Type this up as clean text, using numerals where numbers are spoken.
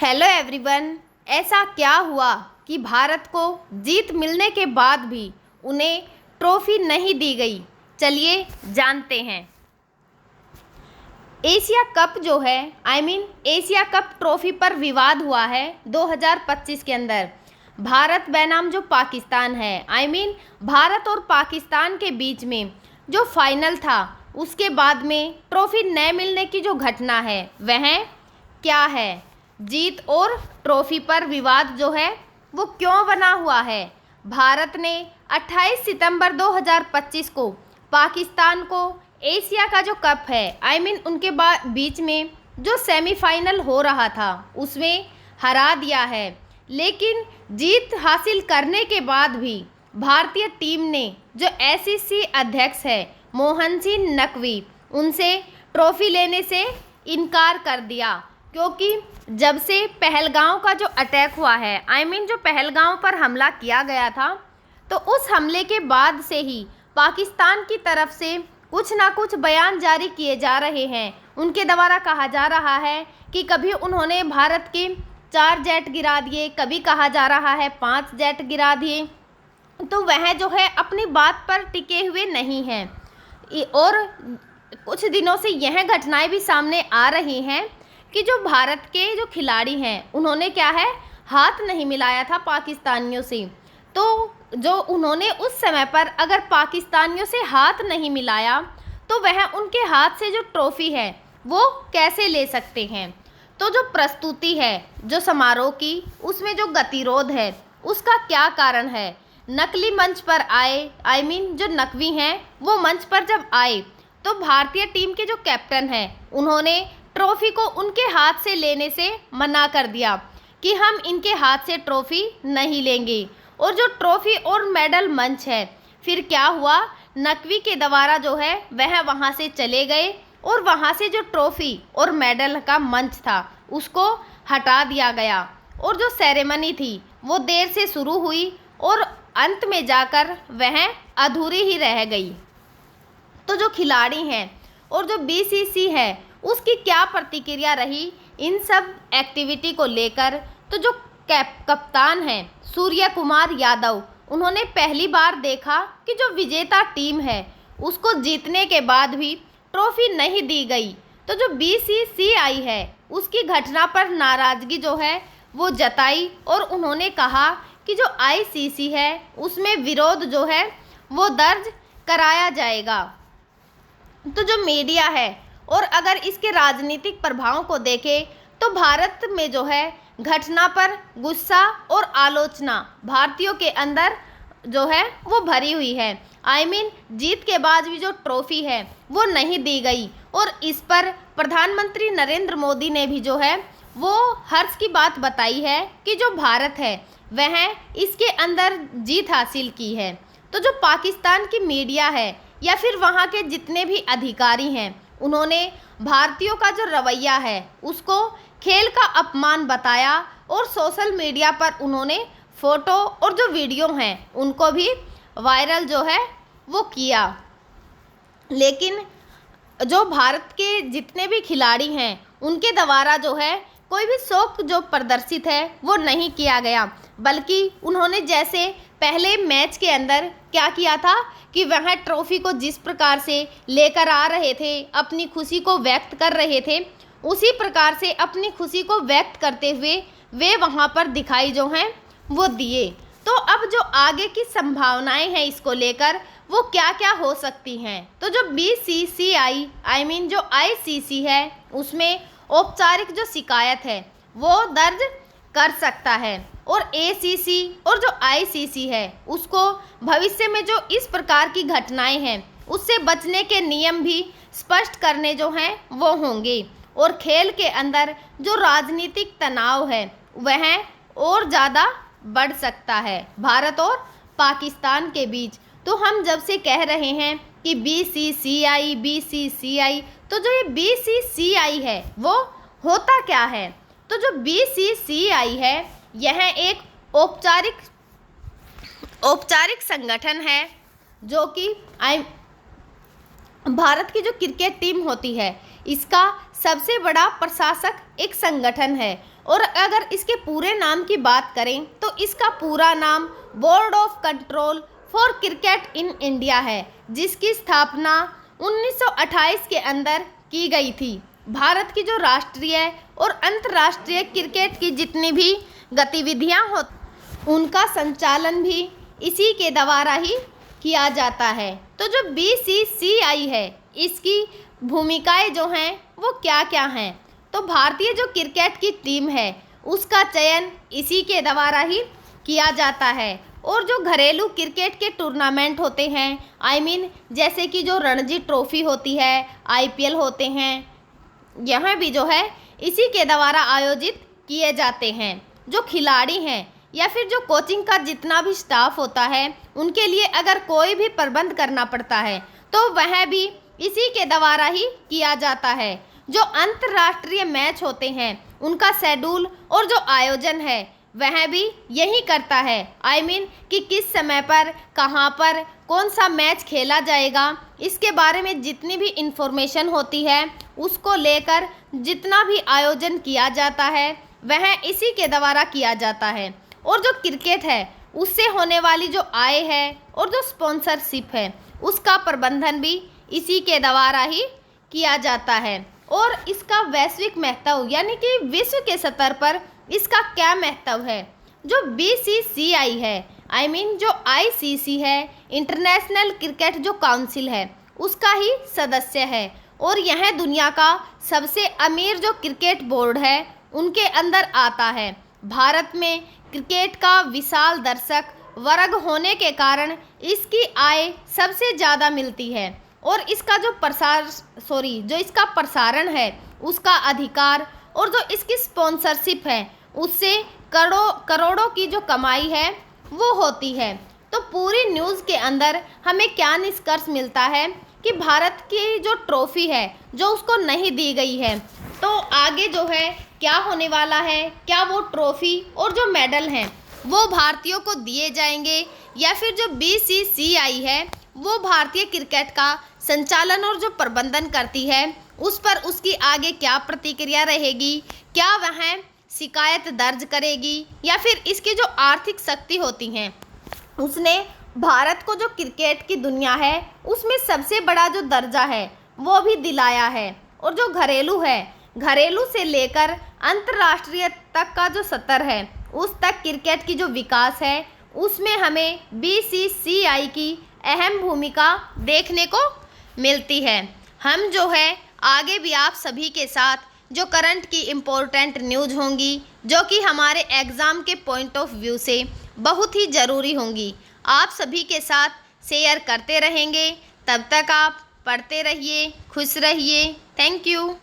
Hello everyone. ऐसा क्या हुआ कि भारत को जीत मिलने के बाद भी उन्हें ट्रॉफी नहीं दी गई? चलिए जानते हैं। एशिया कप जो है एशिया कप ट्रॉफी पर विवाद हुआ है 2025 के अंदर। भारत बनाम जो पाकिस्तान है भारत और पाकिस्तान के बीच में जो फाइनल था उसके बाद में ट्रॉफी न मिलने की जो घटना है वह क्या है? जीत और ट्रॉफी पर विवाद जो है वो क्यों बना हुआ है? भारत ने 28 सितंबर 2025 को पाकिस्तान को एशिया का जो कप है उनके बीच में जो सेमीफाइनल हो रहा था उसमें हरा दिया है। लेकिन जीत हासिल करने के बाद भी भारतीय टीम ने जो आईसीसी अध्यक्ष है मोहन सिंह नकवी उनसे ट्रॉफी लेने से इनकार कर दिया, क्योंकि जब से पहलगांव का जो अटैक हुआ है जो पहलगांव पर हमला किया गया था तो उस हमले के बाद से ही पाकिस्तान की तरफ से कुछ ना कुछ बयान जारी किए जा रहे हैं। उनके द्वारा कहा जा रहा है कि कभी उन्होंने भारत के 4 जेट गिरा दिए, कभी कहा जा रहा है 5 जेट गिरा दिए। तो वह जो है अपनी बात पर टिके हुए नहीं हैं और कुछ दिनों से यह घटनाएं भी सामने आ रही हैं कि जो भारत के जो खिलाड़ी हैं उन्होंने क्या है हाथ नहीं मिलाया था पाकिस्तानियों से। तो जो उन्होंने उस समय पर अगर पाकिस्तानियों से हाथ नहीं मिलाया तो वह उनके हाथ से जो ट्रॉफी है वो कैसे ले सकते हैं? तो जो प्रस्तुति है जो समारोह की उसमें जो गतिरोध है उसका क्या कारण है? नकली मंच पर आए जो नकवी हैं वो मंच पर जब आए तो भारतीय टीम के जो कैप्टन हैं उन्होंने ट्रॉफी को उनके हाथ से लेने से मना कर दिया कि हम इनके हाथ से ट्रॉफी नहीं लेंगे। और जो ट्रॉफी और मेडल मंच है फिर क्या हुआ, नकवी के द्वारा जो है वह वहां से चले गए और वहां से जो ट्रॉफी और मेडल का मंच था उसको हटा दिया गया और जो सेरेमनी थी वो देर से शुरू हुई और अंत में जाकर वह अधूरी ही रह गई। तो जो खिलाड़ी हैं और जो बीसीसी है उसकी क्या प्रतिक्रिया रही इन सब एक्टिविटी को लेकर? तो जो कप्तान हैं सूर्य कुमार यादव उन्होंने पहली बार देखा कि जो विजेता टीम है उसको जीतने के बाद भी ट्रॉफी नहीं दी गई। तो जो बीसीसीआई है उसकी घटना पर नाराज़गी जो है वो जताई और उन्होंने कहा कि जो आईसीसी है उसमें विरोध जो है वो दर्ज कराया जाएगा। तो जो मीडिया है और अगर इसके राजनीतिक प्रभाव को देखें तो भारत में जो है घटना पर गुस्सा और आलोचना भारतीयों के अंदर जो है वो भरी हुई है। जीत के बाद भी जो ट्रॉफी है वो नहीं दी गई और इस पर प्रधानमंत्री नरेंद्र मोदी ने भी जो है वो हर्ष की बात बताई है कि जो भारत है वह इसके अंदर जीत हासिल की है। तो जो पाकिस्तान की मीडिया है या फिर वहाँ के जितने भी अधिकारी हैं उन्होंने भारतीयों का जो रवैया है उसको खेल का अपमान बताया और सोशल मीडिया पर उन्होंने फ़ोटो और जो वीडियो हैं उनको भी वायरल जो है वो किया। लेकिन जो भारत के जितने भी खिलाड़ी हैं उनके द्वारा जो है कोई भी शोक जो प्रदर्शित है वो नहीं किया गया, बल्कि उन्होंने जैसे पहले मैच के अंदर क्या किया था कि वह ट्रॉफी को जिस प्रकार से लेकर आ रहे थे, अपनी खुशी को व्यक्त कर रहे थे, उसी प्रकार से अपनी खुशी को व्यक्त करते हुए वे वहां पर दिखाई जो हैं वो दिए। तो अब जो आगे की संभावनाएं हैं इसको लेकर वो क्या क्या हो सकती हैं? तो जो बीसीसीआई जो आईसीसी है उसमें औपचारिक जो शिकायत है वो दर्ज कर सकता है और एसीसी और जो आईसीसी है उसको भविष्य में जो इस प्रकार की घटनाएं हैं उससे बचने के नियम भी स्पष्ट करने जो हैं वो होंगे और खेल के अंदर जो राजनीतिक तनाव है वह और ज़्यादा बढ़ सकता है भारत और पाकिस्तान के बीच। तो हम जब से कह रहे हैं कि बीसीसीआई तो जो ये बीसीसीआई है वो होता क्या है? तो जो बीसीसीआई है यह एक औपचारिक संगठन है जो कि भारत की जो क्रिकेट टीम होती है इसका सबसे बड़ा प्रशासक एक संगठन है और अगर इसके पूरे नाम की बात करें तो इसका पूरा नाम board of control for cricket in India है, जिसकी स्थापना 1928 के अंदर की गई थी। भारत की जो राष्ट्रीय और अंतर्राष्ट्रीय क्रिकेट की जितनी भी गतिविधियां हो उनका संचालन भी इसी के द्वारा ही किया जाता है। तो जो BCCI है इसकी भूमिकाएं जो हैं वो क्या क्या हैं, तो भारतीय जो क्रिकेट की टीम है उसका चयन इसी के द्वारा ही किया जाता है और जो घरेलू क्रिकेट के टूर्नामेंट होते हैं जैसे कि जो रणजी ट्रॉफी होती है, IPL होते हैं, यह भी जो है इसी के द्वारा आयोजित किए जाते हैं। जो खिलाड़ी हैं या फिर जो कोचिंग का जितना भी स्टाफ होता है उनके लिए अगर कोई भी प्रबंध करना पड़ता है तो वह भी इसी के द्वारा ही किया जाता है। जो अंतर्राष्ट्रीय मैच होते हैं उनका शेड्यूल और जो आयोजन है वह भी यही करता है। कि किस समय पर कहां पर कौन सा मैच खेला जाएगा, इसके बारे में जितनी भी इन्फॉर्मेशन होती है उसको लेकर जितना भी आयोजन किया जाता है वह इसी के द्वारा किया जाता है। और जो क्रिकेट है उससे होने वाली जो आय है और जो स्पॉन्सरशिप है उसका प्रबंधन भी इसी के द्वारा ही किया जाता है। और इसका वैश्विक महत्व यानी कि विश्व के स्तर पर इसका क्या महत्व है, जो BCCI है जो ICC है, इंटरनेशनल क्रिकेट जो काउंसिल है उसका ही सदस्य है और यह दुनिया का सबसे अमीर जो क्रिकेट बोर्ड है उनके अंदर आता है। भारत में क्रिकेट का विशाल दर्शक वर्ग होने के कारण इसकी आय सबसे ज़्यादा मिलती है और इसका जो इसका प्रसारण है उसका अधिकार और जो इसकी स्पॉन्सरशिप है उससे करोड़ों की जो कमाई है वो होती है। तो पूरी न्यूज़ के अंदर हमें क्या निष्कर्ष मिलता है कि भारत की जो ट्रॉफी है जो उसको नहीं दी गई है, तो आगे जो है क्या होने वाला है, क्या वो ट्रॉफी और जो मेडल हैं वो भारतीयों को दिए जाएंगे या फिर जो BCCI है वो भारतीय क्रिकेट का संचालन और जो प्रबंधन करती है उस पर उसकी आगे क्या प्रतिक्रिया रहेगी, क्या वह शिकायत दर्ज करेगी या फिर इसकी जो आर्थिक शक्ति होती हैं उसने भारत को जो क्रिकेट की दुनिया है उसमें सबसे बड़ा जो दर्जा है वो भी दिलाया है। और जो घरेलू से लेकर अंतर्राष्ट्रीय तक का जो स्तर है उस तक क्रिकेट की जो विकास है उसमें हमें BCCI की अहम भूमिका देखने को मिलती है। हम जो है आगे भी आप सभी के साथ जो करंट की इम्पोर्टेंट न्यूज़ होंगी जो कि हमारे एग्ज़ाम के पॉइंट ऑफ व्यू से बहुत ही ज़रूरी होंगी, आप सभी के साथ शेयर करते रहेंगे। तब तक आप पढ़ते रहिए, खुश रहिए। Thank you.